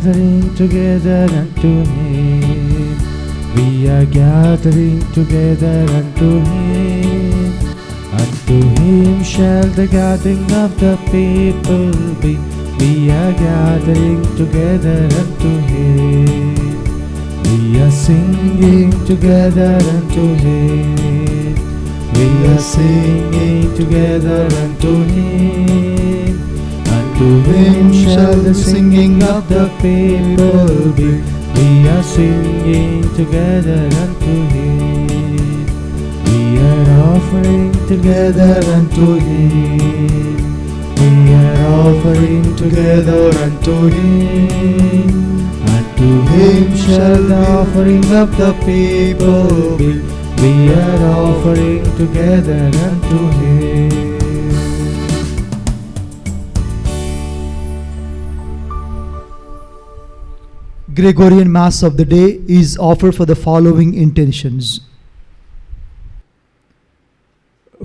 gathering together unto Him. We are gathering together unto Him. Unto Him shall the gathering of the people be. We are gathering together unto Him. We are singing together unto Him. We are singing together unto Him. Unto Him shall the singing of the people be. We are singing together unto Him. We are offering together unto Him. We are offering together unto Him. Unto Him shall the offering of the people be. We are offering together unto Him. Gregorian Mass of the day is offered for the following intentions.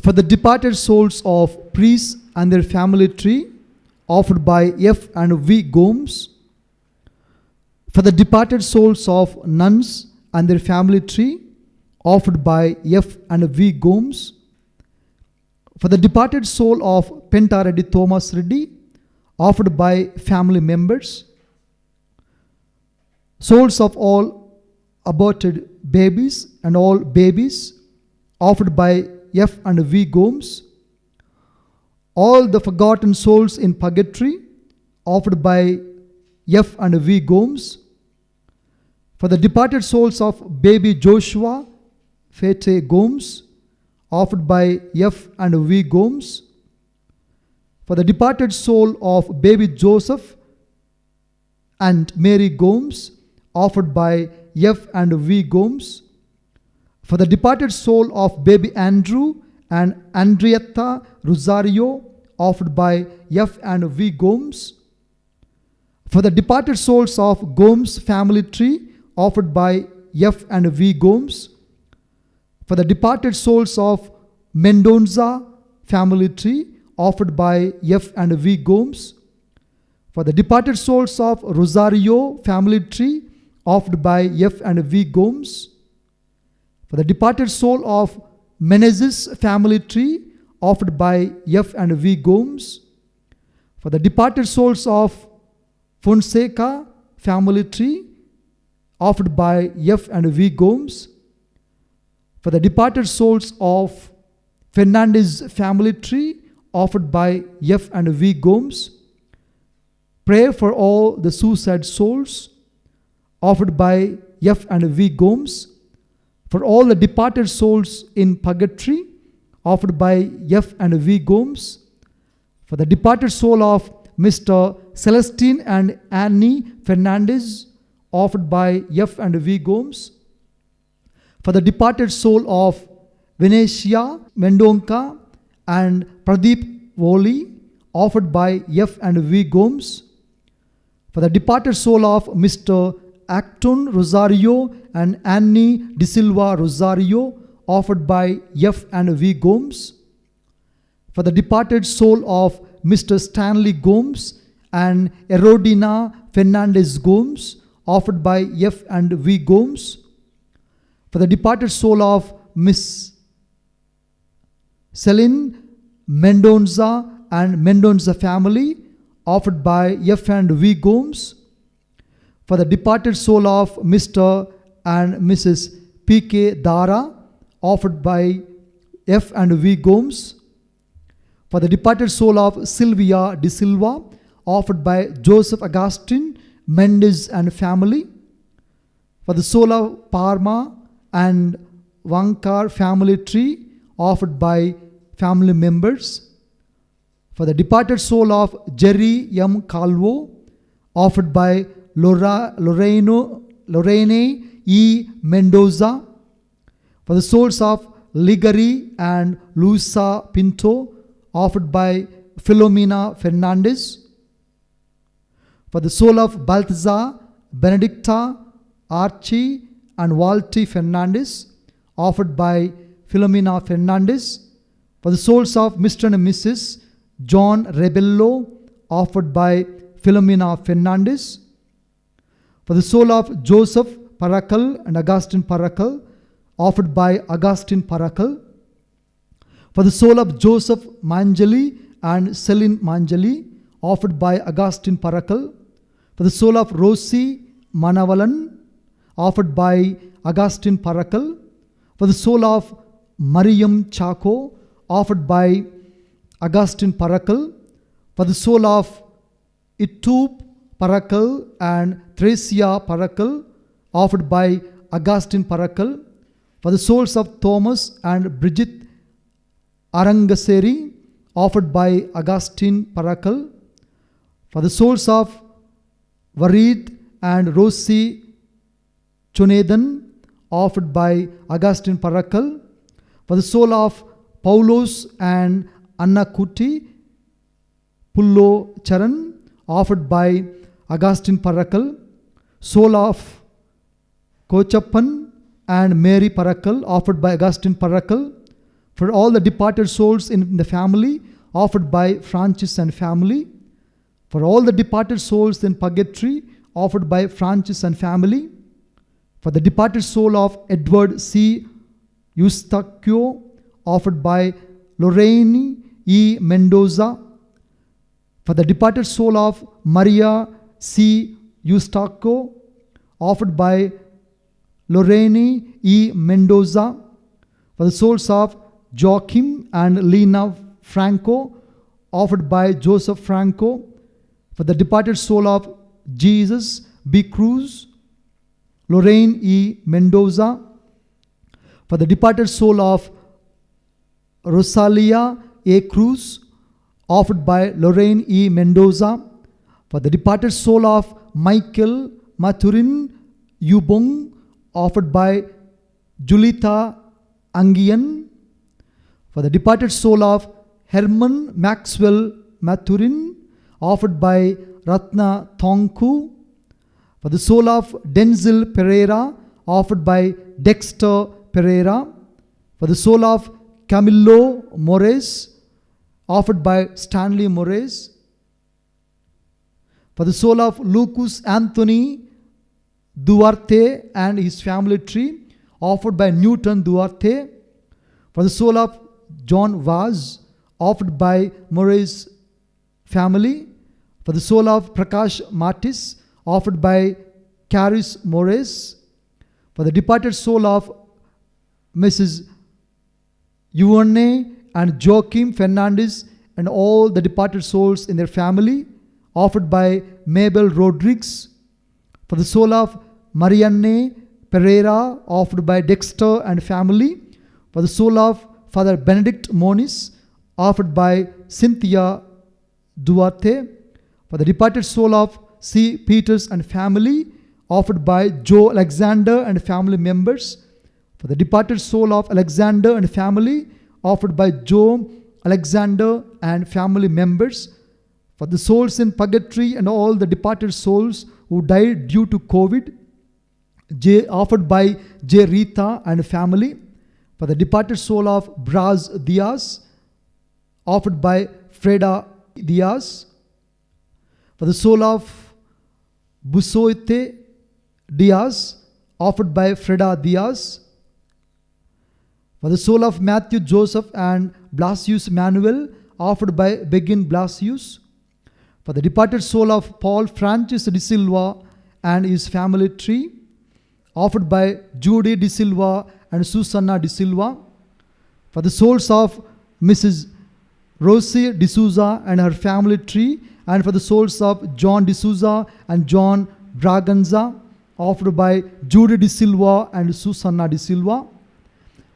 For the departed souls of priests and their family tree, offered by F. and V. Gomes. For the departed souls of nuns and their family tree, offered by F. and V. Gomes. For the departed soul of Penta Reddy Thomas Reddy, offered by family members. Souls of all aborted babies and all babies, offered by F. and V. Gomes. All the forgotten souls in purgatory, offered by F. and V. Gomes. For the departed souls of baby Joshua Fete Gomes, offered by F. and V. Gomes. For the departed soul of baby Joseph and Mary Gomes, offered by F. and V. Gomes. For the departed soul of baby Andrew and Andrietta Rosario, offered by F. and V. Gomes. For the departed souls of Gomes family tree, offered by F. and V. Gomes. For the departed souls of Mendonza family tree, offered by F. and V. Gomes. For the departed souls of Rosario family tree, offered by F. and V. Gomes. For the departed soul of Menezes family tree, offered by F. and V. Gomes. For the departed souls of Fonseca family tree, offered by F. and V. Gomes. For the departed souls of Fernandez family tree, offered by F. and V. Gomes. Prayer for all the suicide souls, offered by F. and V. Gomes. For all the departed souls in purgatory, offered by F. and V. Gomes. For the departed soul of Mr. Celestine and Annie Fernandez, offered by F. and V. Gomes. For the departed soul of Venetia Mendonca and Pradeep Woli, offered by F. and V. Gomes. For the departed soul of Mr. Acton Rosario and Annie De Silva Rosario, offered by F. and V. Gomes. For the departed soul of Mr. Stanley Gomes and Erodina Fernandez Gomes, offered by F. and V. Gomes. For the departed soul of Miss Celine Mendonza and Mendonza family, offered by F. and V. Gomes. For the departed soul of Mr. and Mrs. P.K. Dara, offered by F. and V. Gomes. For the departed soul of Sylvia De Silva, offered by Joseph Augustine Mendez and family. For the soul of Parma and Vankar family tree, offered by family members. For the departed soul of Jerry M. Calvo, offered by Lorraine E. Mendoza. For the souls of Ligari and Luisa Pinto, offered by Filomena Fernandez. For the soul of Balthazar, Benedicta, Archie and Walty Fernandez, offered by Filomena Fernandez. For the souls of Mr. and Mrs. John Rebello, offered by Filomena Fernandez. For the soul of Joseph Parakal and Augustine Parakal, offered by Augustine Parakal. For the soul of Joseph Manjali and Celine Manjali, offered by Augustine Parakal. For the soul of Rosie Manavalan, offered by Augustine Parakal. For the soul of Mariam Chaco, offered by Augustine Parakal. For the soul of Itub Parakal and Thresia Parakal, offered by Augustine Parakal. For the souls of Thomas and Bridget Arangaseri, offered by Augustine Parakal. For the souls of Varid and Rosie Chunedan, offered by Augustine Parakal. For the soul of Paulos and Anna Kuti Pullo Charan, offered by Augustine Parakal. Soul of Kochappan and Mary Parakal, offered by Augustine Parakal. For all the departed souls in the family, offered by Francis and family. For all the departed souls in purgatory, offered by Francis and family. For the departed soul of Edward C. Eustachio, offered by Lorraine E. Mendoza. For the departed soul of Maria C. Eustachio, offered by Lorraine E. Mendoza. For the souls of Joachim and Lena Franco, offered by Joseph Franco. For the departed soul of Jesus B. Cruz, Lorraine E. Mendoza. For the departed soul of Rosalia A. Cruz, offered by Lorraine E. Mendoza. For the departed soul of Michael Mathurin Yubong, offered by Julita Angian. For the departed soul of Herman Maxwell Mathurin, offered by Ratna Thongku. For the soul of Denzel Pereira, offered by Dexter Pereira. For the soul of Camilo Mores, offered by Stanley Mores. For the soul of Lucas Anthony Duarte and his family tree, offered by Newton Duarte. For the soul of John Vaz, offered by Murray's family. For the soul of Prakash Martis, offered by Caris Morris. For the departed soul of Mrs. Yuane and Joaquim Fernandez and all the departed souls in their family, offered by Mabel Rodriguez. For the soul of Marianne Pereira, offered by Dexter and family. For the soul of Father Benedict Moniz, offered by Cynthia Duarte. For the departed soul of C. Peters and family, offered by Joe Alexander and family members. For the departed soul of Alexander and family, offered by Joe Alexander and family members. For the souls in purgatory and all the departed souls who died due to COVID, offered by J. Rita and family. For the departed soul of Braz Diaz, offered by Freda Diaz. For the soul of Busoite Diaz, offered by Freda Diaz. For the soul of Matthew Joseph and Blasius Manuel, offered by Begin Blasius. For the departed soul of Paul Francis de Silva and his family tree, offered by Judy de Silva and Susanna de Silva. For the souls of Mrs. Rosie de Souza and her family tree, and for the souls of John de Souza and John Braganza, offered by Judy de Silva and Susanna de Silva.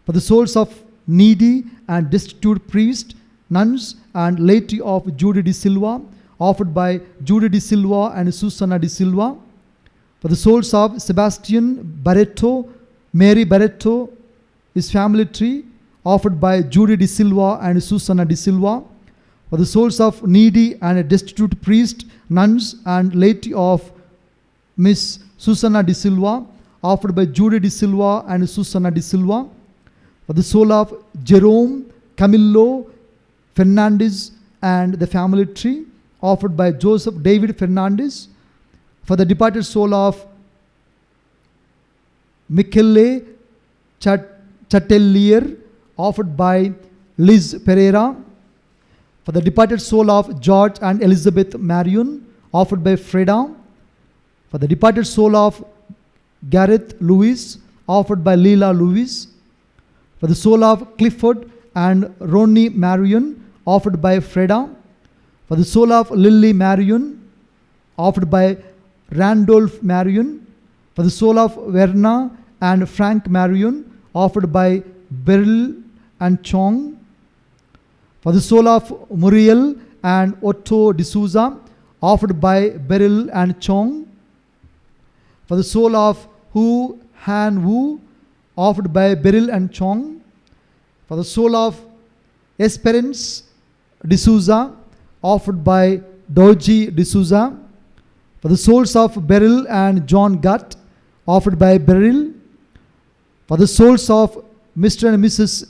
For the souls of needy and destitute priests, nuns and laity of Judy de Silva, offered by Judy de Silva and Susanna de Silva. For the souls of Sebastian Barreto, Mary Barreto, his family tree, offered by Judy de Silva and Susanna de Silva. For the souls of needy and destitute priests, nuns and laity of Miss Susanna de Silva, offered by Judy de Silva and Susanna de Silva. For the soul of Jerome Camillo Fernandez and the family tree, offered by Joseph David Fernandez. For the departed soul of Michele Chatelier, offered by Liz Pereira. For the departed soul of George and Elizabeth Marion, offered by Freda. For the departed soul of Gareth Lewis, offered by Leela Lewis. For the soul of Clifford and Ronnie Marion, offered by Freda. For the soul of Lily Marion, offered by Randolph Marion. For the soul of Verna and Frank Marion, offered by Beryl and Chong. For the soul of Muriel and Otto D'Souza, offered by Beryl and Chong. For the soul of Hu Han Wu, offered by Beryl and Chong. For the soul of Esperance D'Souza, offered by Doji D'Souza. For the souls of Beryl and John Gutt, offered by Beryl. For the souls of Mr. and Mrs.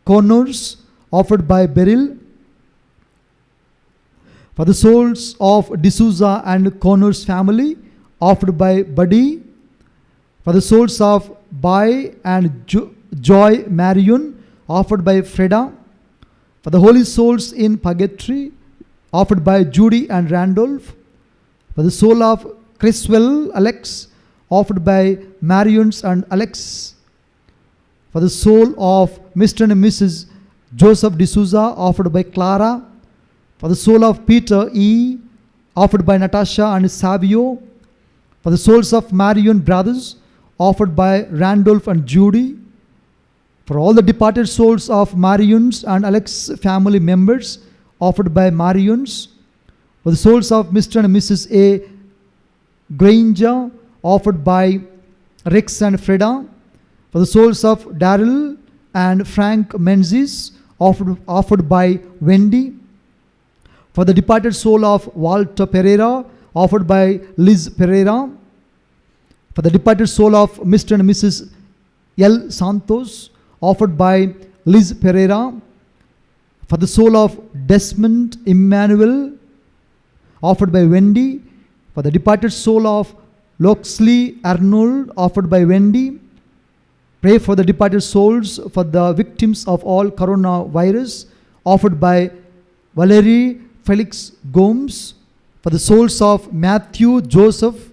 Connors, offered by Beryl. For the souls of D'Souza and Connors family, offered by Buddy. For the souls of Bai and Joy Marion, offered by Freda. For the holy souls in purgatory, offered by Judy and Randolph. For the soul of Criswell Alex, offered by Marions and Alex. For the soul of Mr. and Mrs. Joseph D'Souza, offered by Clara. For the soul of Peter E., offered by Natasha and Savio. For the souls of Marion brothers, offered by Randolph and Judy. For all the departed souls of Marions and Alex family members, offered by Marions. For the souls of Mr. and Mrs. A. Granger, offered by Rex and Freda. For the souls of Daryl and Frank Menzies, offered by Wendy. For the departed soul of Walter Pereira, offered by Liz Pereira. For the departed soul of Mr. and Mrs. L. Santos, offered by Liz Pereira. For the soul of Desmond Emmanuel, offered by Wendy. For the departed soul of Loxley Arnold, offered by Wendy. Pray for the departed souls for the victims of all coronavirus, offered by Valerie Felix Gomes. For the souls of Matthew Joseph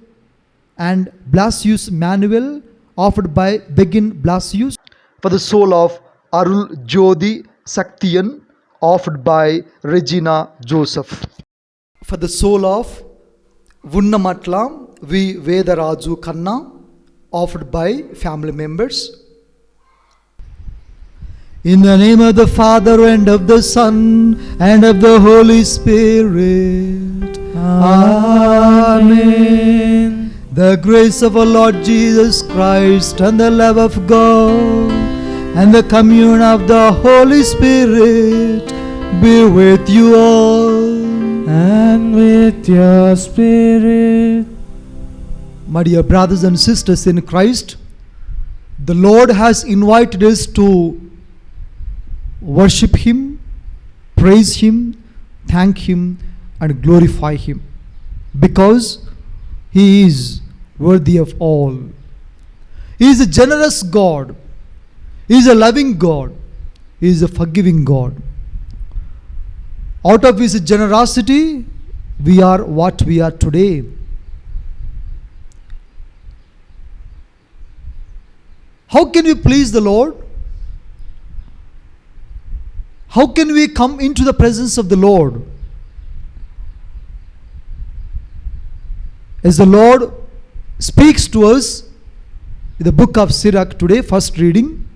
and Blasius Manuel, offered by Begin Blasius. For the soul of Arul Jodi Saktian, offered by Regina Joseph. For the soul of Vunnamatla V. Vedaraju Kanna, offered by family members. In the name of the Father and of the Son and of the Holy Spirit. Amen. The grace of our Lord Jesus Christ and the love of God and the communion of the Holy Spirit be with you all. And with your spirit. My dear brothers and sisters in Christ, the Lord has invited us to worship Him, praise Him, thank Him, and glorify Him, because He is worthy of all. He is a generous God. He is a loving God. He is a forgiving God. Out of His generosity, we are what we are today. How can we please the Lord? How can we come into the presence of the Lord? As the Lord speaks to us in the book of Sirach today, first reading,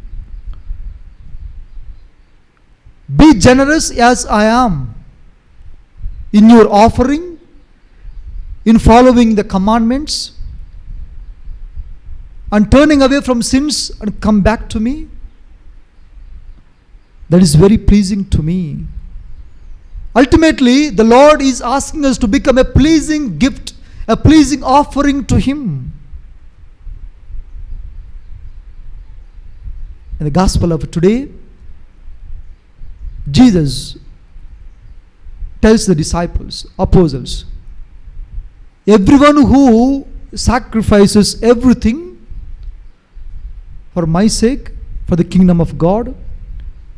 be generous as I am in your offering, in following the commandments, and turning away from sins and come back to me. That is very pleasing to me. Ultimately, the Lord is asking us to become a pleasing gift, a pleasing offering to Him. In the gospel of today, Jesus tells the disciples, apostles, everyone who sacrifices everything for my sake, for the kingdom of God,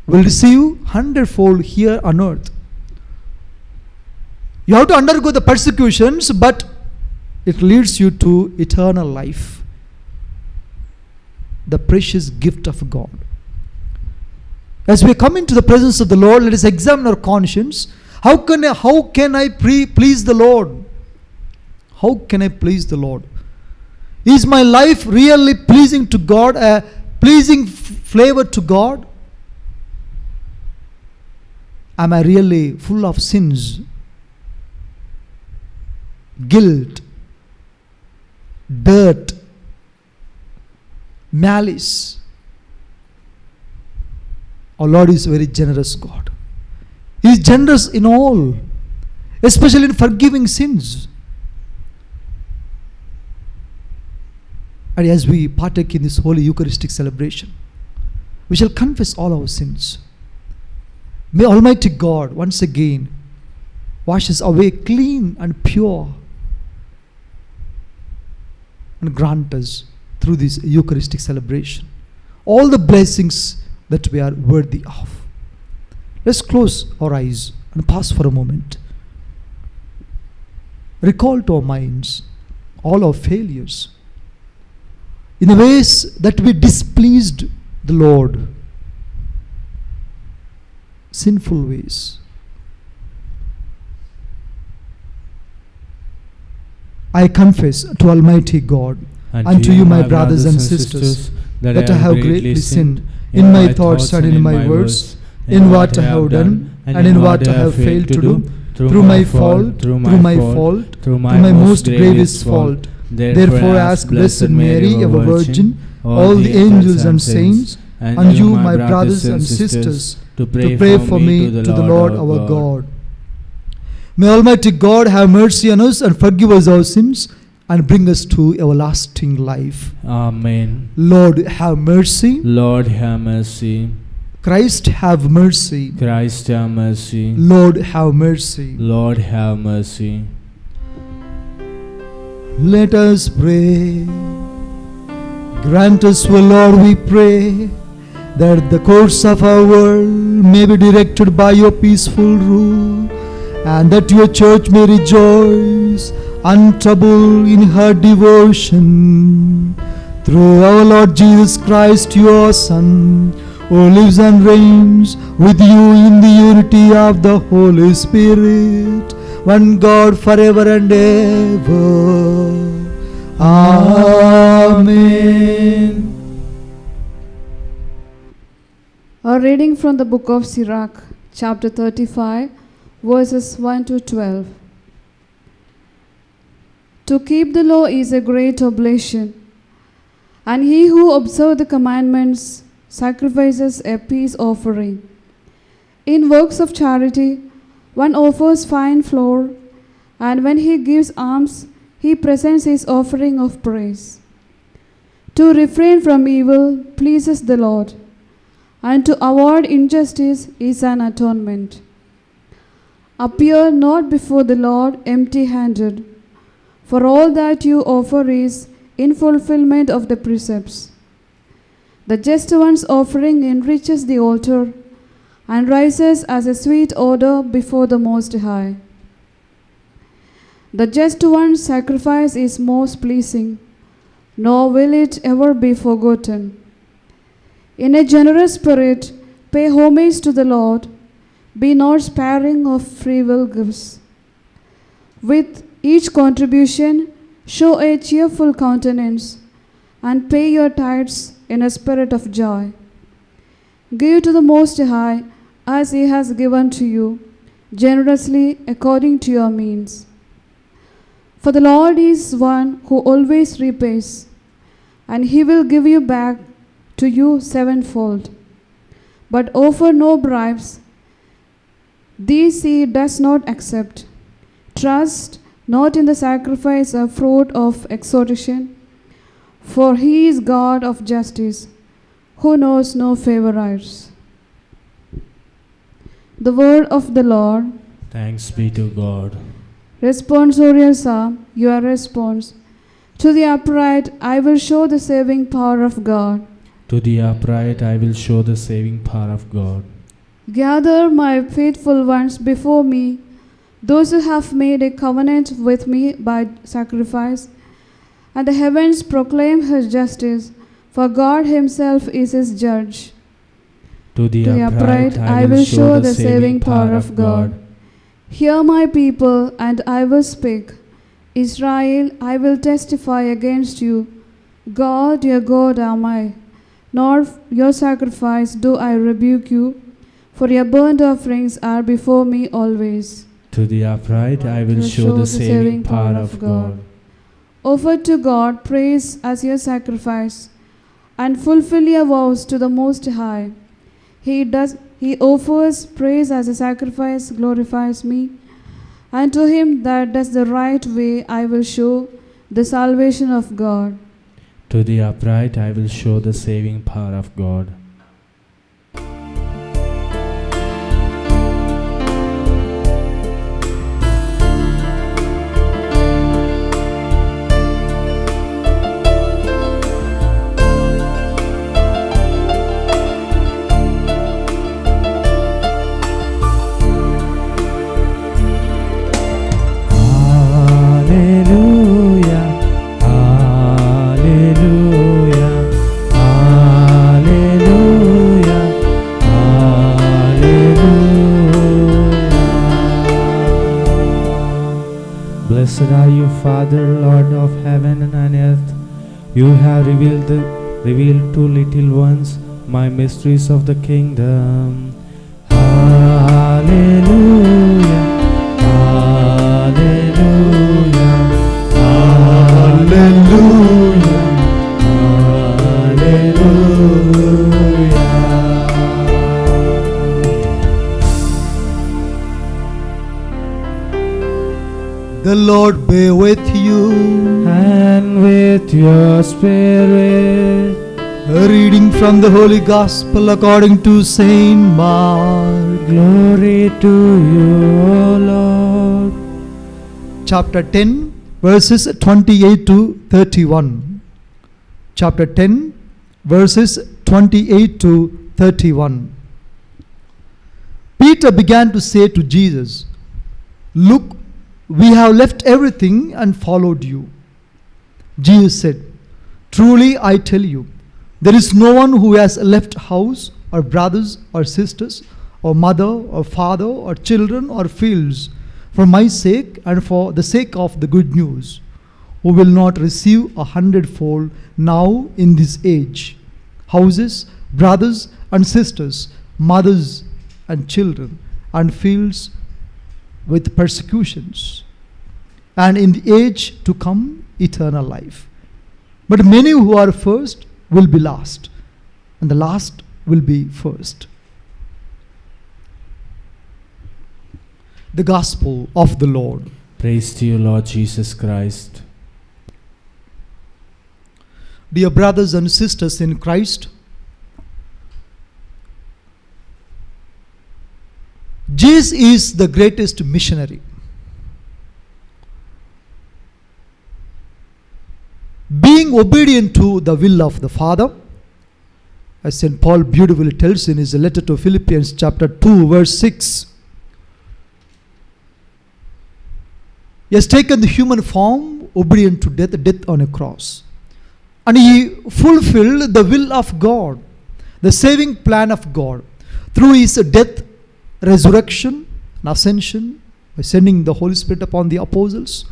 will receive hundredfold here on earth. You have to undergo the persecutions, but it leads you to eternal life, the precious gift of God. As we come into the presence of the Lord, let us examine our conscience. How can I please the Lord? How can I please the Lord? Is my life really pleasing to God, a pleasing flavor to God? Am I really full of sins, guilt, dirt, malice? Our Lord is a very generous God. He is generous in all, especially in forgiving sins. And as we partake in this holy Eucharistic celebration, we shall confess all our sins. May Almighty God once again wash us away clean and pure and grant us through this Eucharistic celebration all the blessings that we are worthy of. Let's close our eyes and pause for a moment. Recall to our minds all our failures in the ways that we displeased the Lord, sinful ways. I confess to Almighty God and to you, my brothers and sisters, that I have greatly sinned in my thoughts and in my words, in what I have done and in what I have failed to do, through my fault, through my most grievous fault. Therefore ask Blessed Mary, ever Virgin, all the angels and saints, and you, my brothers and sisters, to pray for me to the Lord our God. May Almighty God have mercy on us and forgive us our sins and bring us to everlasting life. Amen. Lord, have mercy. Lord, have mercy. Christ, have mercy. Christ, have mercy. Lord, have mercy. Lord, have mercy. Let us pray. Grant us, O Lord, we pray, that the course of our world may be directed by your peaceful rule, and that your church may rejoice untroubled in her devotion. Through our Lord Jesus Christ, your Son, who lives and reigns with you in the unity of the Holy Spirit, one God forever and ever. Amen. A reading from the book of Sirach, chapter 35, verses 1 to 12. To keep the law is a great oblation, and he who observes the commandments sacrifices a peace offering. In works of charity, one offers fine flour, and when he gives alms, he presents his offering of praise. To refrain from evil pleases the Lord, and to avoid injustice is an atonement. Appear not before the Lord empty-handed, for all that you offer is in fulfillment of the precepts. The just one's offering enriches the altar and rises as a sweet odor before the Most High. The just one's sacrifice is most pleasing, nor will it ever be forgotten. In a generous spirit, pay homage to the Lord. Be not sparing of freewill gifts. With each contribution, show a cheerful countenance, and pay your tithes in a spirit of joy. Give to the Most High as He has given to you, generously according to your means. For the Lord is one who always repays, and He will give you back to you sevenfold. But offer no bribes, these He does not accept. Trust not in the sacrifice of fruit of exhortation, for He is God of justice, who knows no favorites. The word of the Lord. Thanks be to God. Responsorial Psalm, your response. To the upright I will show the saving power of God. To the upright I will show the saving power of God. Gather my faithful ones before me, those who have made a covenant with me by sacrifice, and the heavens proclaim his justice, for God himself is his judge. To the To the upright I will show the saving power of God. Hear my people, and I will speak. Israel, I will testify against you. God, your God am I. Nor your sacrifice do I rebuke you, for your burnt offerings are before me always. To the upright I will show the saving power of God. Offer to God praise as your sacrifice, and fulfill your vows to the Most High. He offers praise as a sacrifice, glorifies me, and to him that does the right way I will show the salvation of God. To the upright I will show the saving power of God. Hallelujah, hallelujah, hallelujah, hallelujah. Blessed are you, Father, Lord of heaven and earth. You have revealed to little ones my mysteries of the kingdom. Hallelujah, hallelujah, hallelujah, hallelujah. The Lord be with you. And with your spirit. A reading from the Holy Gospel according to Saint Mark. Glory to you, O Lord. Chapter 10, verses 28 to 31. Chapter 10, verses 28 to 31. Peter began to say to Jesus, "Look, we have left everything and followed you." Jesus said, "Truly I tell you, there is no one who has left house or brothers or sisters or mother or father or children or fields for my sake and for the sake of the good news, who will not receive 100-fold now in this age, houses, brothers and sisters, mothers and children, and fields with persecutions, and in the age to come eternal life. But many who are first will be last, and the last will be first." The Gospel of the Lord. Praise to you, Lord Jesus Christ. Dear brothers and sisters in Christ, Jesus is the greatest missionary. Being obedient to the will of the Father, as St. Paul beautifully tells in his letter to Philippians chapter 2 verse 6, he has taken the human form, obedient to death on a cross. And he fulfilled the will of God, the saving plan of God, through his death, resurrection, and ascension, by sending the Holy Spirit upon the apostles.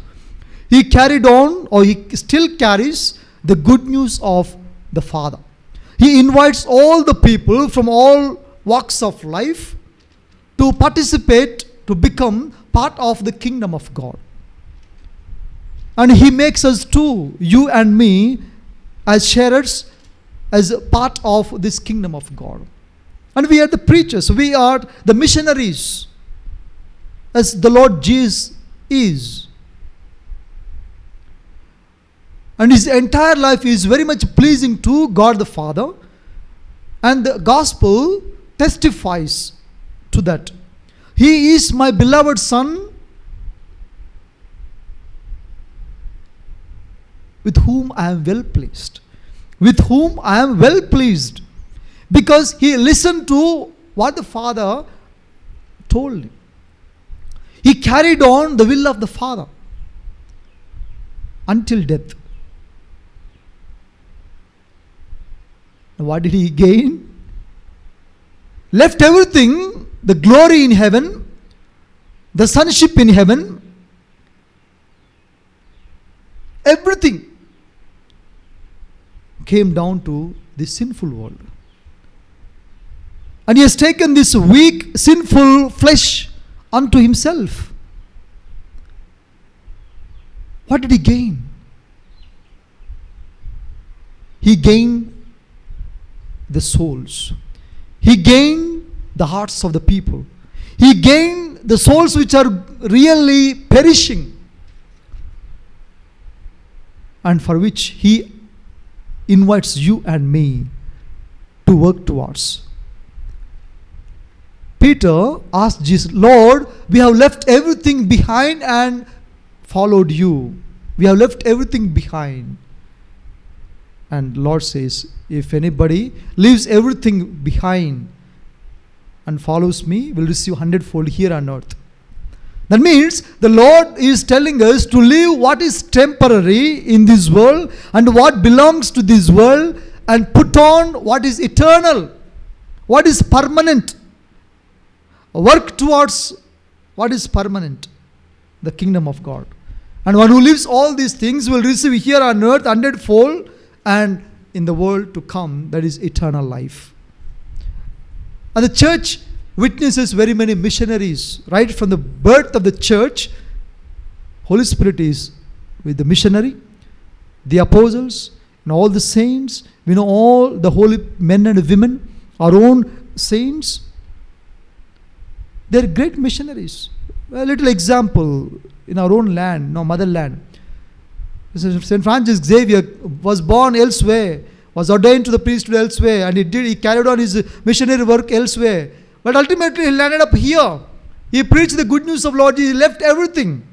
He carried on, or he still carries, the good news of the Father. He invites all the people from all walks of life to participate, to become part of the kingdom of God. And he makes us too, you and me, as sharers, as part of this kingdom of God. And we are the preachers, we are the missionaries, as the Lord Jesus is. And his entire life is very much pleasing to God the Father, and the gospel testifies to that. He is my beloved Son, with whom I am well pleased. with whom I am well pleased. Because he listened to what the Father told him. He carried on the will of the Father until death. What did he gain? Left everything, the glory in heaven, the sonship in heaven, everything came down to this sinful world. And he has taken this weak, sinful flesh unto himself. What did he gain? He gained the souls. He gained the hearts of the people. He gained the souls which are really perishing, and for which he invites you and me to work towards. Peter asked Jesus, Lord, we have left everything behind and followed you. We have left everything behind. And Lord says, if anybody leaves everything behind and follows me, will receive 100-fold here on earth. That means the Lord is telling us to leave what is temporary in this world and what belongs to this world, and put on what is eternal, what is permanent. Work towards what is permanent, the kingdom of God. And one who lives all these things will receive here on earth 100-fold, and in the world to come, that is eternal life. And the church witnesses very many missionaries. Right from the birth of the church, Holy Spirit is with the missionary, the apostles, and all the saints. We know all the holy men and women, our own saints. They are great missionaries. A little example in our own land, motherland. St. Francis Xavier was born elsewhere, was ordained to the priesthood elsewhere, and he carried on his missionary work elsewhere. But ultimately he landed up here. He preached the good news of Lord Jesus. He left everything.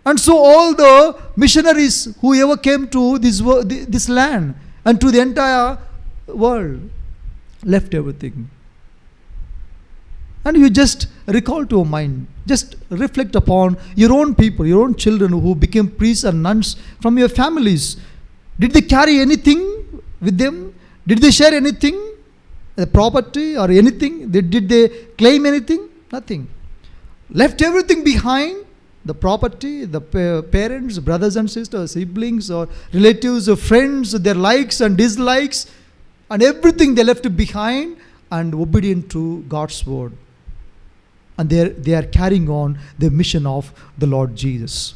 And so all the missionaries who ever came to this land and to the entire world left everything. And you just recall to your mind, just reflect upon your own people, your own children who became priests and nuns from your families. Did they carry anything with them? Did they share anything? The property or anything? Did they claim anything? Nothing. Left everything behind. The property, the parents, brothers and sisters, siblings or relatives or friends, their likes and dislikes, and everything they left behind, and obedient to God's word. And they are carrying on the mission of the Lord Jesus.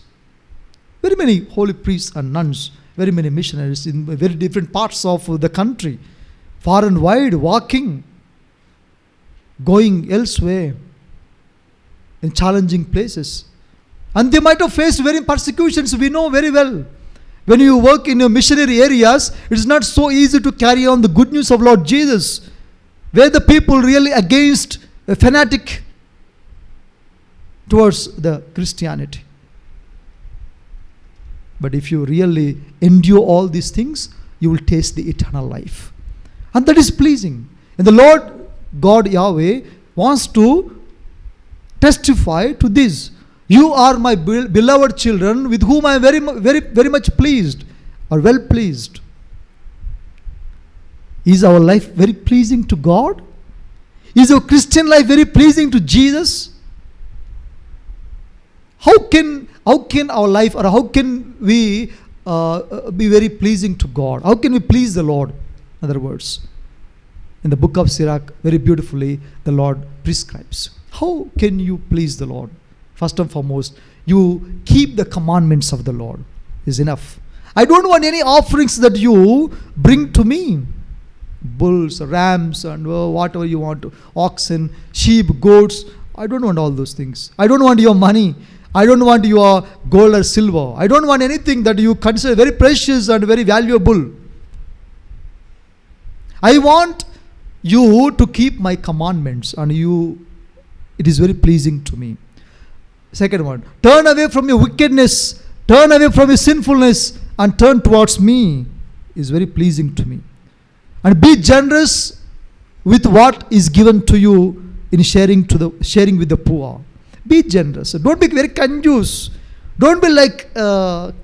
Very many holy priests and nuns, very many missionaries in very different parts of the country, far and wide, walking, going elsewhere, in challenging places. And they might have faced very persecutions, we know very well. When you work in your missionary areas, it is not so easy to carry on the good news of Lord Jesus, where the people really against a fanatic towards the Christianity. But if you really endure all these things, you will taste the eternal life. And that is pleasing. And the Lord God Yahweh wants to testify to this. You are my beloved children with whom I am very much pleased, or well pleased. Is our life very pleasing to God? Is our Christian life very pleasing to Jesus? How can our life, or how can we be very pleasing to God? How can we please the Lord? In other words, in the book of Sirach, very beautifully, the Lord prescribes. How can you please the Lord? First and foremost, you keep the commandments of the Lord. Is enough. I don't want any offerings that you bring to me. Bulls, rams, and whatever you want, oxen, sheep, goats. I don't want all those things. I don't want your money. I don't want your gold or silver. I don't want anything that you consider very precious and very valuable. I want you to keep my commandments, and it is very pleasing to me. Second one, turn away from your wickedness, turn away from your sinfulness, and turn towards me. is very pleasing to me. And be generous with what is given to you in sharing with the poor. Be generous. Don't be very conjuice. Don't be like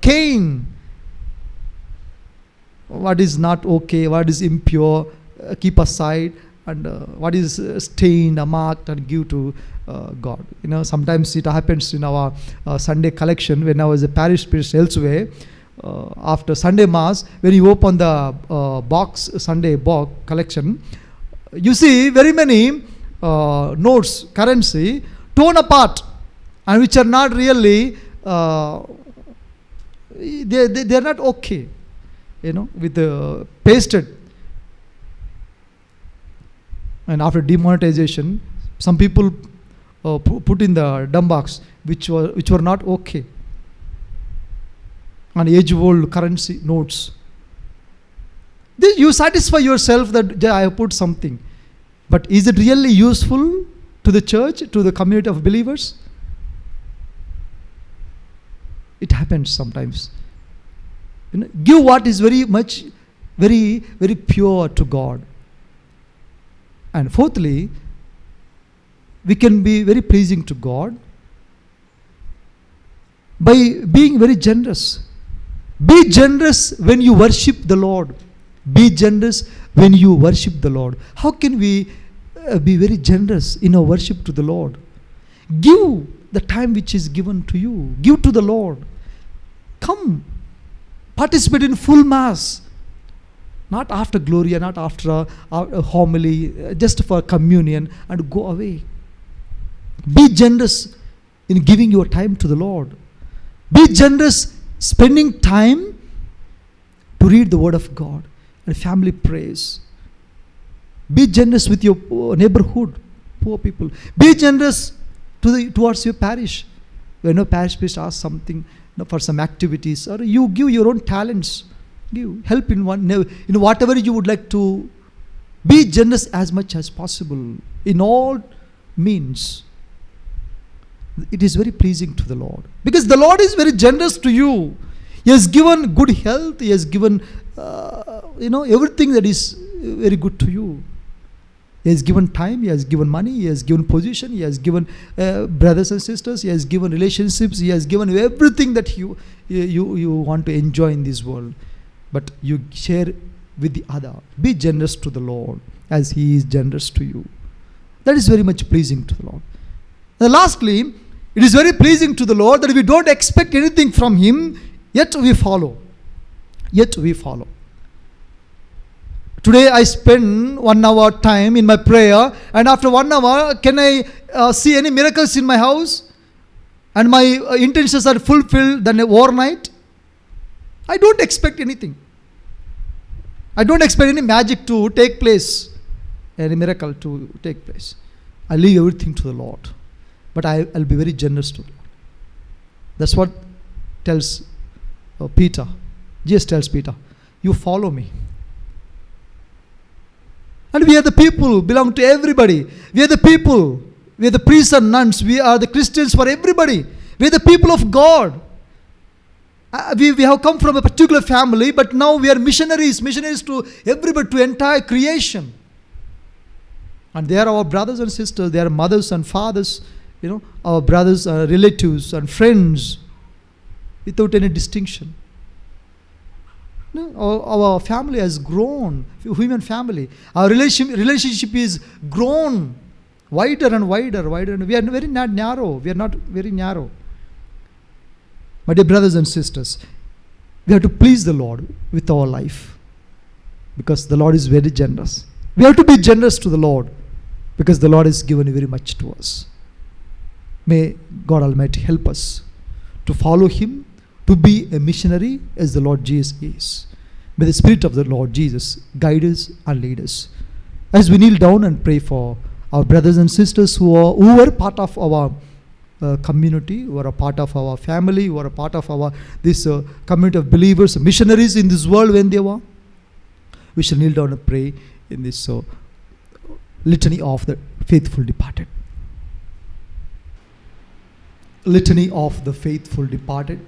Cain. What is not okay, what is impure, keep aside, and what is stained, marked, and give to God. Sometimes it happens in our Sunday collection when I was a parish priest elsewhere. After Sunday Mass, when you open the Sunday box collection, you see very many notes, currency, torn apart, and which are not really, they are not okay, with the pasted. And after demonetization, some people put in the dumb box which were not okay, and age-old currency notes. You satisfy yourself that I have put something, but is it really useful to the church, to the community of believers? It happens sometimes. Give what is very much, very, very pure to God. And fourthly, we can be very pleasing to God by being very generous. Be generous when you worship the Lord. Be generous when you worship the Lord. How can we be very generous in our worship to the Lord? Give the time which is given to you. Give to the Lord. Come, participate in full Mass. Not after Gloria, not after a homily, just for communion, and go away. Be generous in giving your time to the Lord. Be generous spending time to read the Word of God and family prayers. Be generous with your neighborhood, poor people. Be generous towards your parish. When a parish priest asks something for some activities, or you give your own talents. Give help in whatever you would like to. Be generous as much as possible in all means. It is very pleasing to the Lord, because the Lord is very generous to you. He has given good health. He has given everything that is very good to you. He has given time. He has given money. He has given position. He has given brothers and sisters. He has given relationships. He has given everything that you want to enjoy in this world. But you share with the other. Be generous to the Lord as He is generous to you. That is very much pleasing to the Lord. And lastly, it is very pleasing to the Lord that we don't expect anything from Him, yet we follow. Yet we follow. Today I spend 1 hour time in my prayer, and after 1 hour, can I see any miracles in my house? And my intentions are fulfilled than overnight? I don't expect anything. I don't expect any magic to take place, any miracle to take place. I leave everything to the Lord. But I'll be very generous to the Lord. That's what tells Peter. Jesus tells Peter, you follow me. And we are the people, belong to everybody. We are the people. We are the priests and nuns. We are the Christians for everybody. We are the people of God. We have come from a particular family, but now we are missionaries to everybody, to entire creation. And they are our brothers and sisters. They are mothers and fathers, our brothers, relatives and friends, without any distinction. Our family has grown, human family. Our relationship is grown wider and wider. We are very not narrow. We are not very narrow. My dear brothers and sisters, we have to please the Lord with our life, because the Lord is very generous. We have to be generous to the Lord, because the Lord has given very much to us. May God Almighty help us to follow Him, to be a missionary as the Lord Jesus is. May the Spirit of the Lord Jesus guide us and lead us. As we kneel down and pray for our brothers and sisters who are part of our community, who are a part of our family, who are a part of this community of believers, missionaries in this world when they were, we shall kneel down and pray in this litany of the faithful departed. Litany of the faithful departed.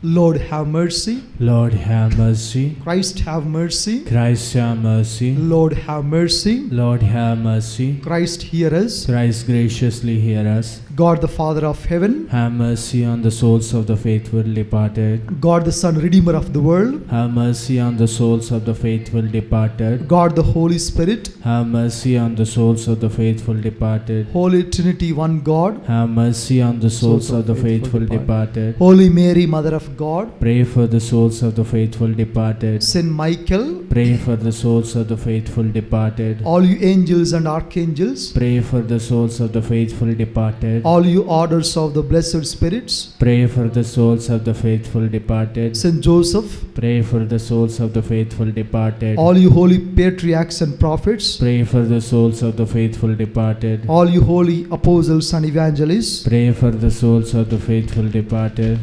Lord have mercy. Lord have mercy. Christ have mercy. Christ have mercy. Lord have mercy. Lord have mercy. Christ hear us. Christ graciously hear us. God the Father of heaven, Have mercy on the souls of the faithful departed. God the Son, Redeemer of the world, Have mercy on the souls of the faithful departed. God the Holy Spirit, Have mercy on the souls of the faithful departed. Holy Trinity, one God, Have mercy on the souls of the faithful departed. Holy Mary, Mother of God, Pray for the souls of the faithful departed. Saint Michael, Pray for the souls of the faithful departed. all you angels and archangels, Pray for the souls of the faithful departed. all you orders of the blessed spirits, Pray for the souls of the faithful departed. Saint Joseph, Pray for the souls of the faithful departed. all you holy patriarchs and prophets, Pray for the souls of the faithful departed. all you holy apostles and evangelists, Pray for the souls of the faithful departed.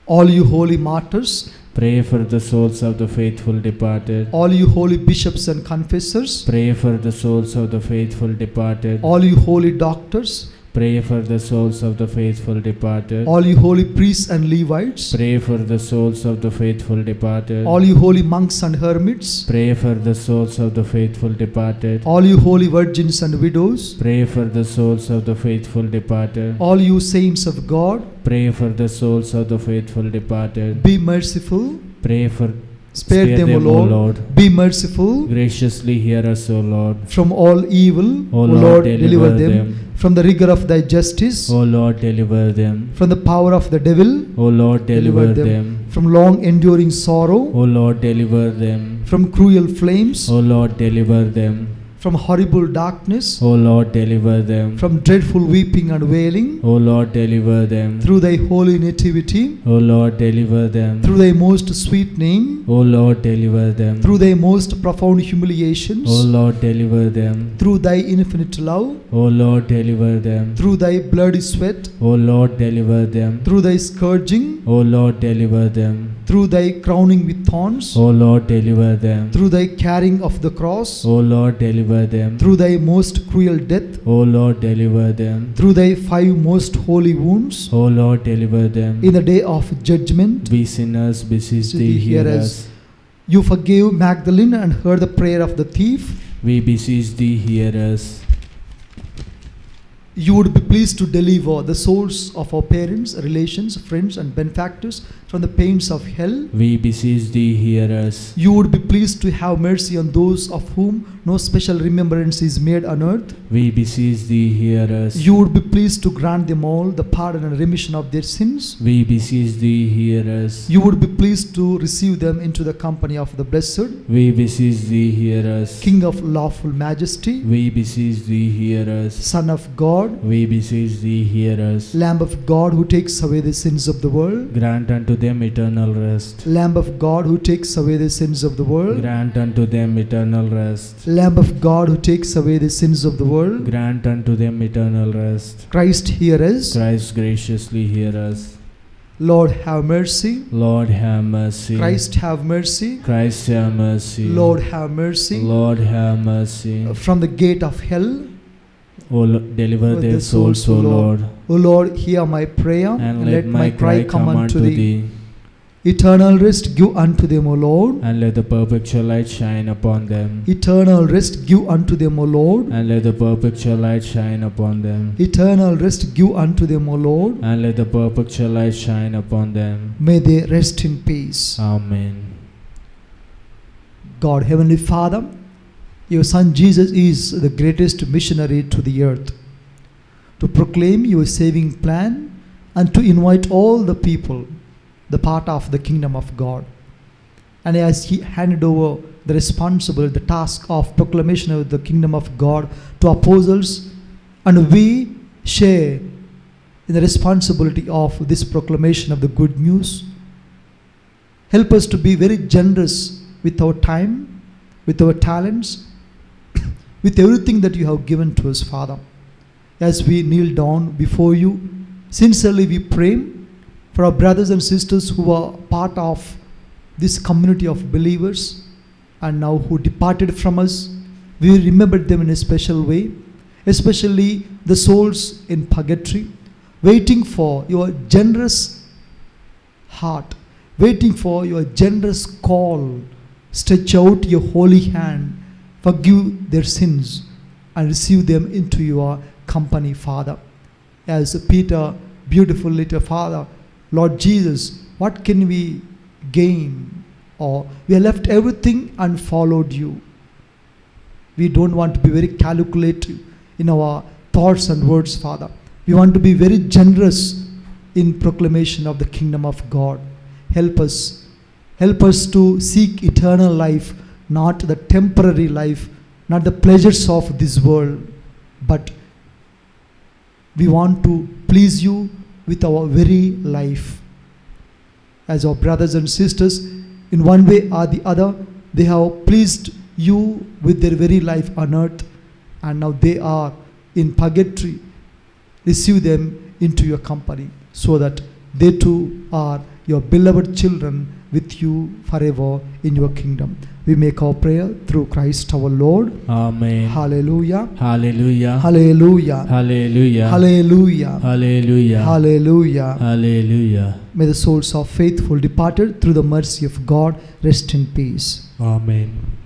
all you holy martyrs, Pray for the souls of the faithful departed. all you holy bishops and confessors, Pray for the souls of the faithful departed. all you holy doctors, Pray for the souls of the faithful departed. all you holy priests and Levites, Pray for the souls of the faithful departed. all you holy monks and hermits, Pray for the souls of the faithful departed. all you holy virgins and widows, Pray for the souls of the faithful departed. all you saints of God, Pray for the souls of the faithful departed. be merciful, Pray for spare them, O Lord. Be merciful, Graciously hear us, O Lord. from all evil, O O Lord, Lord, deliver deliver them, them. from the rigor of thy justice, O Lord, deliver them. from the power of the devil, O Lord, deliver Deliver them. them. from long enduring sorrow, O Lord, deliver them. from cruel flames, O Lord, deliver them. from horrible darkness, O Lord, deliver them. from dreadful weeping and wailing, O Lord, deliver them. through thy holy nativity, O Lord, deliver them. through thy most sweet name, O Lord, deliver them. through thy most profound humiliations, O Lord, deliver them. through thy infinite love, O Lord, deliver them. through thy bloody sweat, O Lord, deliver them. through thy scourging, O Lord, deliver them. through thy crowning with thorns, O Lord, deliver them. through thy carrying of the cross, O Lord, deliver them. through thy most cruel death, O Lord, deliver them. through thy 5 most holy wounds, O Lord, deliver them. in the day of judgment, We sinners beseech Thee, thee, hear hear us. you forgave Magdalene and heard the prayer of the thief. We beseech thee, hear us. You would be pleased to deliver the souls of our parents, relations, friends, and benefactors from the pains of hell. We beseech thee, hear us. You would be pleased to have mercy on those of whom no special remembrance is made on earth. We beseech thee, hear us. You would be pleased to grant them all the pardon and remission of their sins. We beseech thee, hear us. You would be pleased to receive them into the company of the blessed, We beseech thee, hear us. King of lawful majesty, We beseech thee, hear us. Son of God, We beseech thee, hear us. Lamb of God who takes away the sins of the world. Grant unto them eternal rest. Lamb of God who takes away the sins of the world. Grant unto them eternal rest. Lamb of God who takes away the sins of the world. Grant unto them eternal rest. Christ hear us. Christ graciously hear us. Lord have mercy. Lord have mercy. Christ have mercy. Christ have mercy. Lord have mercy. Lord have mercy. From the gate of hell, O deliver with their the souls, souls, O O Lord. Lord, O Lord, hear my prayer, and let my cry come unto thee. Eternal rest give unto them, O Lord. And let the perpetual light shine upon them. Eternal rest give unto them, O Lord. And let the perpetual light shine upon them. Eternal rest give unto them, O Lord. And let the perpetual light shine upon them. May they rest in peace. Amen. God, Heavenly Father, your Son Jesus is the greatest missionary to the earth, to proclaim your saving plan and to invite all the people, the part of the kingdom of God. And as he handed over the task of proclamation of the kingdom of God to apostles, and we share in the responsibility of this proclamation of the good news. Help us to be very generous with our time, with our talents, with everything that you have given to us, Father. As we kneel down before you, sincerely we pray for our brothers and sisters who are part of this community of believers and now who departed from us. We remember them in a special way, especially the souls in purgatory, waiting for your generous heart, waiting for your generous call. Stretch out your holy hand, forgive their sins, and receive them into your company, Father. As Peter, beautiful little Father, Lord Jesus, what can we gain? Or we have left everything and followed you. We don't want to be very calculative in our thoughts and words, Father. We want to be very generous in proclamation of the kingdom of God. Help us. Help us to seek eternal life, not the temporary life, not the pleasures of this world, but we want to please you with our very life. As our brothers and sisters, in one way or the other, they have pleased you with their very life on earth, and now they are in purgatory. Receive them into your company, so that they too are your beloved children with you forever in your kingdom. We make our prayer through Christ our Lord. Amen. Hallelujah. Hallelujah. Hallelujah. Hallelujah. Hallelujah. Hallelujah. Hallelujah. Hallelujah. May the souls of faithful departed through the mercy of God rest in peace. Amen.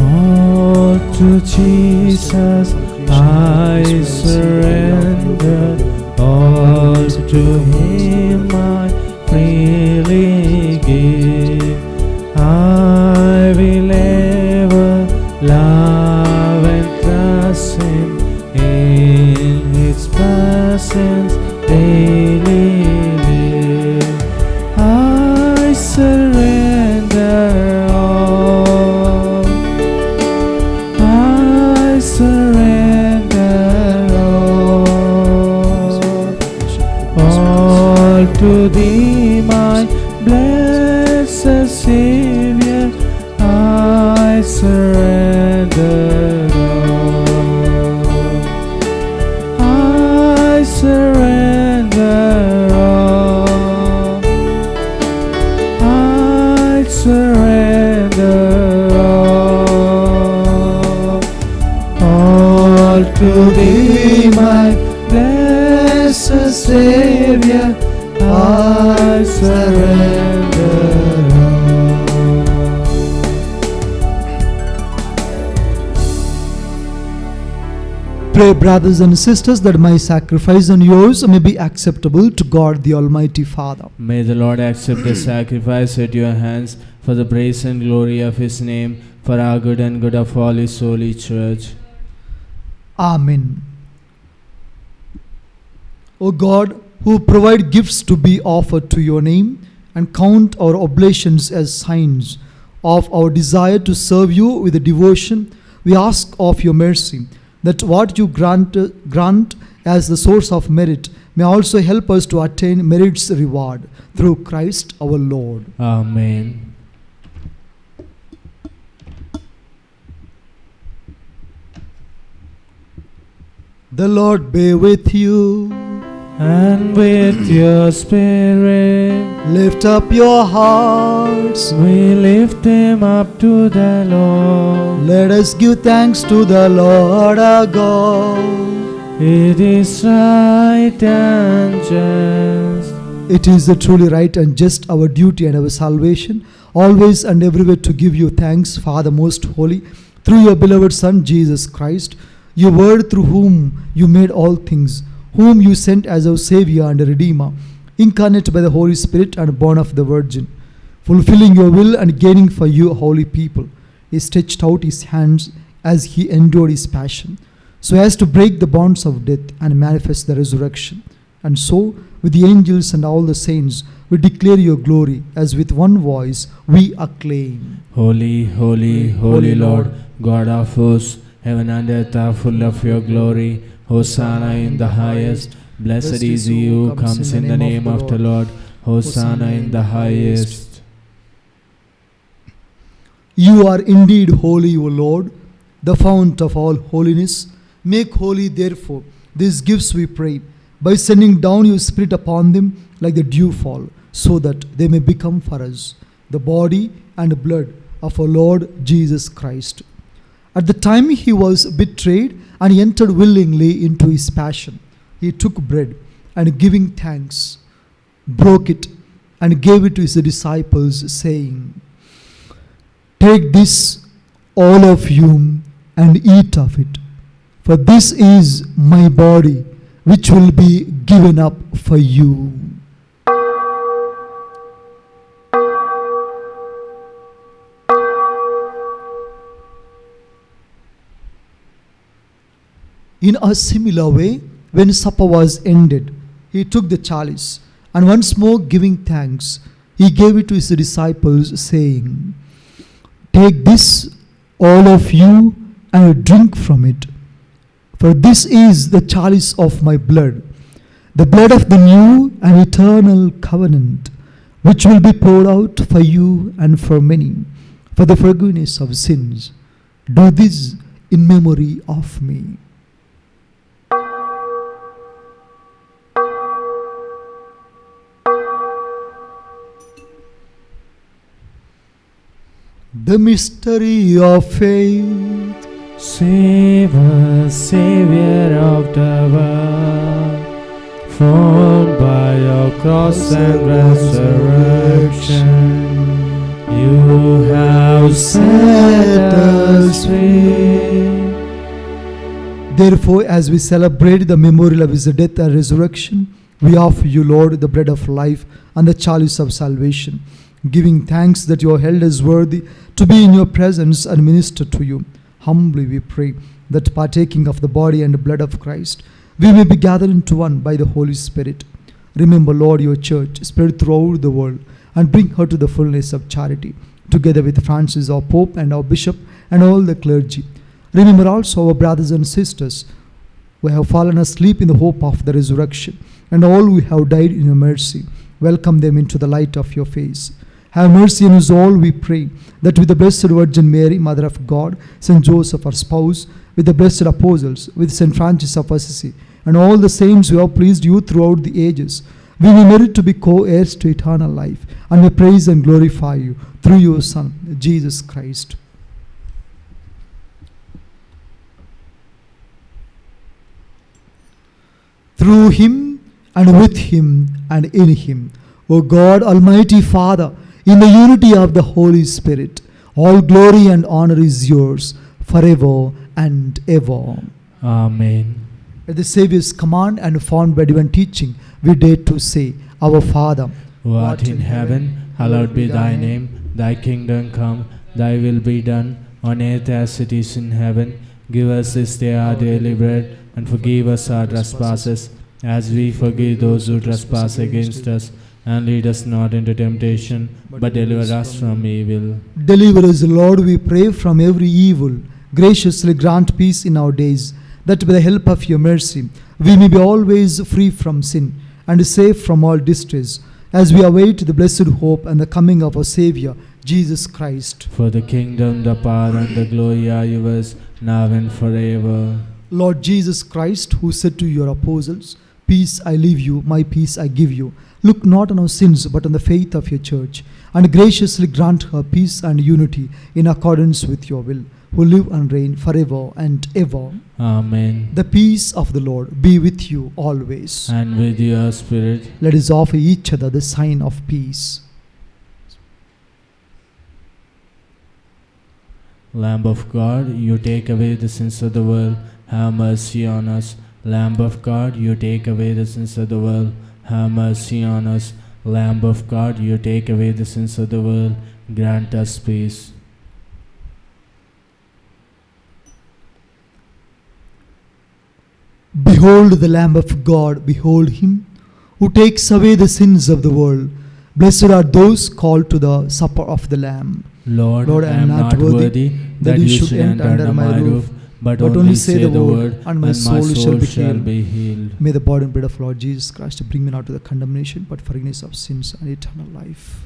All to Jesus I surrender, all to Him I freely give. I will ever love and trust Him, in His presence daily live. I surrender all. I surrender all to Thee, my blessed Savior. I surrender all. I surrender all. I surrender all to Thee, my blessed Savior. I surrender all. Pray, brothers and sisters, that my sacrifice and yours may be acceptable to God the Almighty Father. May the Lord accept the sacrifice at your hands for the praise and glory of His name, for our good and good of all His holy church. Amen. O God, who provide gifts to be offered to your name and count our oblations as signs of our desire to serve you with devotion, we ask of your mercy that what you grant as the source of merit may also help us to attain merit's reward through Christ our Lord. Amen. The Lord be with you. And with your spirit, Lift up your hearts. we lift them up to the Lord. Let us give thanks to the Lord our God. It is right and just. It is truly right and just our duty and our salvation, always and everywhere to give you thanks, Father most holy, through your beloved Son, Jesus Christ, your word through whom you made all things, whom you sent as our Savior and Redeemer, incarnate by the Holy Spirit and born of the Virgin, fulfilling your will and gaining for you a holy people. He stretched out his hands as he endured his passion, so as to break the bonds of death and manifest the resurrection. And so, with the angels and all the saints, we declare your glory, as with one voice we acclaim. Holy, holy, holy Lord, God of hosts, heaven and earth are full of your glory. Hosanna in the highest. Blessed is he who comes in the name of the Lord. Hosanna in the highest. You are indeed holy, O Lord, the fount of all holiness. Make holy, therefore, these gifts we pray, by sending down your Spirit upon them like the dew fall, so that they may become for us the body and blood of our Lord Jesus Christ. At the time he was betrayed and he entered willingly into his passion, he took bread and giving thanks, broke it and gave it to his disciples, saying, "Take this, all of you, and eat of it, for this is my body, which will be given up for you." In a similar way, when supper was ended, he took the chalice, and once more giving thanks, he gave it to his disciples, saying, "Take this, all of you, and drink from it. For this is the chalice of my blood, the blood of the new and eternal covenant, which will be poured out for you and for many, for the forgiveness of sins. Do this in memory of me." The mystery of faith. Save us, Savior of the world, formed by your cross and resurrection. You have set us free. Therefore, as we celebrate the memorial of his death and resurrection, we offer you, Lord, the bread of life and the chalice of salvation, giving thanks that you are held as worthy to be in your presence and minister to you. Humbly we pray that partaking of the body and blood of Christ, we may be gathered into one by the Holy Spirit. Remember, Lord, your church spread throughout the world and bring her to the fullness of charity, together with Francis, our Pope, and our Bishop, and all the clergy. Remember also our brothers and sisters who have fallen asleep in the hope of the resurrection, and all who have died in your mercy. Welcome them into the light of your face. Have mercy on us all, we pray, that with the Blessed Virgin Mary, Mother of God, Saint Joseph, our spouse, with the blessed apostles, with Saint Francis of Assisi, and all the saints who have pleased you throughout the ages, we may merit to be co-heirs to eternal life, and may praise and glorify you through your Son, Jesus Christ. Through him, and with him, and in him, O God, Almighty Father, in the unity of the Holy Spirit, all glory and honor is yours forever and ever. Amen. At the Saviour's command and formed by divine teaching, we dare to say, Our Father, Who art in heaven, hallowed be thy name. Thy kingdom come, thy will be done, on earth as it is in heaven. Give us this day our daily bread, and forgive us our trespasses, as we forgive those who trespass against us. And lead us not into temptation, but deliver us from evil. Deliver us, Lord, we pray, from every evil. Graciously grant peace in our days, that by the help of your mercy, we may be always free from sin, and safe from all distress, as we await the blessed hope and the coming of our Saviour, Jesus Christ. For the kingdom, the power, and the glory are yours, now and forever. Lord Jesus Christ, who said to your apostles, "Peace I leave you, my peace I give you," look not on our sins, but on the faith of your church, and graciously grant her peace and unity in accordance with your will, who live and reign forever and ever. Amen. The peace of the Lord be with you always. And with your spirit. Let us offer each other the sign of peace. Lamb of God, you take away the sins of the world, have mercy on us. Lamb of God, you take away the sins of the world, have mercy on us. Lamb of God, you take away the sins of the world, grant us peace. Behold the Lamb of God, behold him who takes away the sins of the world. Blessed are those called to the supper of the Lamb. Lord, I am not worthy that you should enter under my roof, but only say the word, and my soul shall be healed. May the body and blood of Lord Jesus Christ bring me not to the condemnation, but forgiveness of sins and eternal life.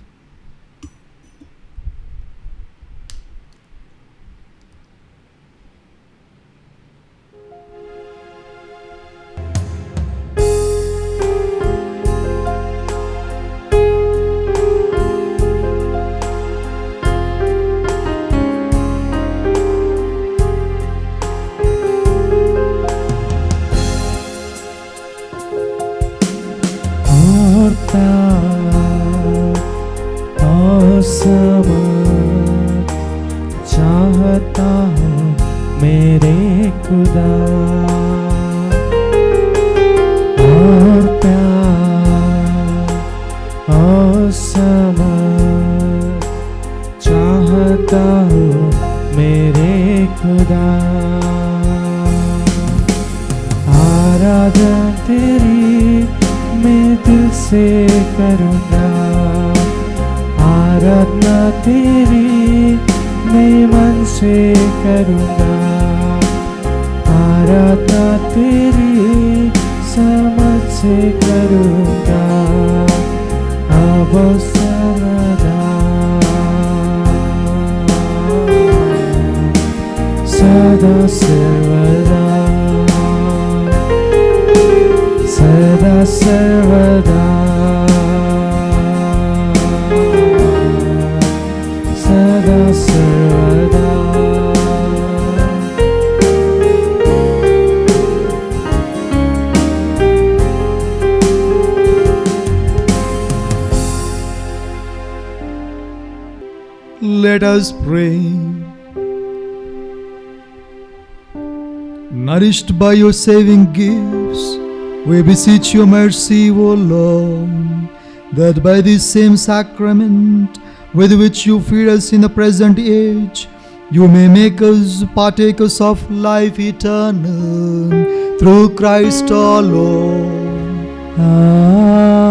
समझ चाहता हूँ मेरे खुदा, और प्यार और समझ चाहता हूँ मेरे खुदा। आराधना तेरी मैं दिल से करूँगा, आराधना तेरी मैं मन से करूँगा, आराधना तेरी समझ से करूँगा, अब सर्वदा सदा सर्वदा सदा सर्वदा सदा सर्वदा। Let us pray. Nourished by your saving gifts, we beseech your mercy, O Lord, that by this same sacrament with which you feed us in the present age, you may make us partakers of life eternal through Christ our Lord.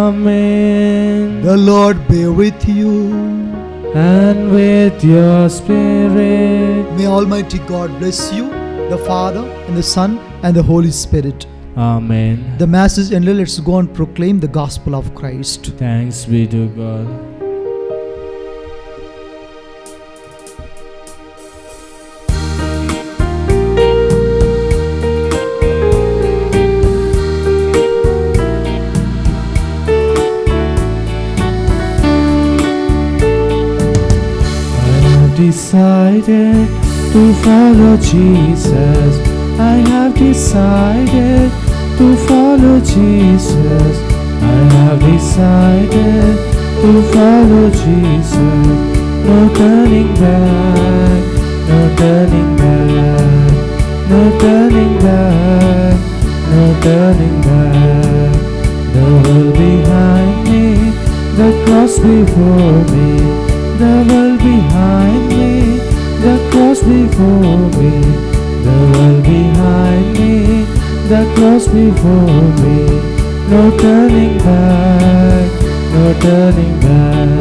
Amen. The Lord be with you. And with your spirit. May Almighty God bless you, the Father and the Son and the Holy Spirit. Amen. The Mass is ended. Let's go and proclaim the gospel of Christ. Thanks be to God. Decided to follow Jesus. I have decided to follow Jesus. I have decided to follow Jesus. No turning back, no turning back, no turning back, no turning back. The world behind me, the cross before me. The world behind me, the cross before me. The world behind me, the cross before me. No turning back, no turning back.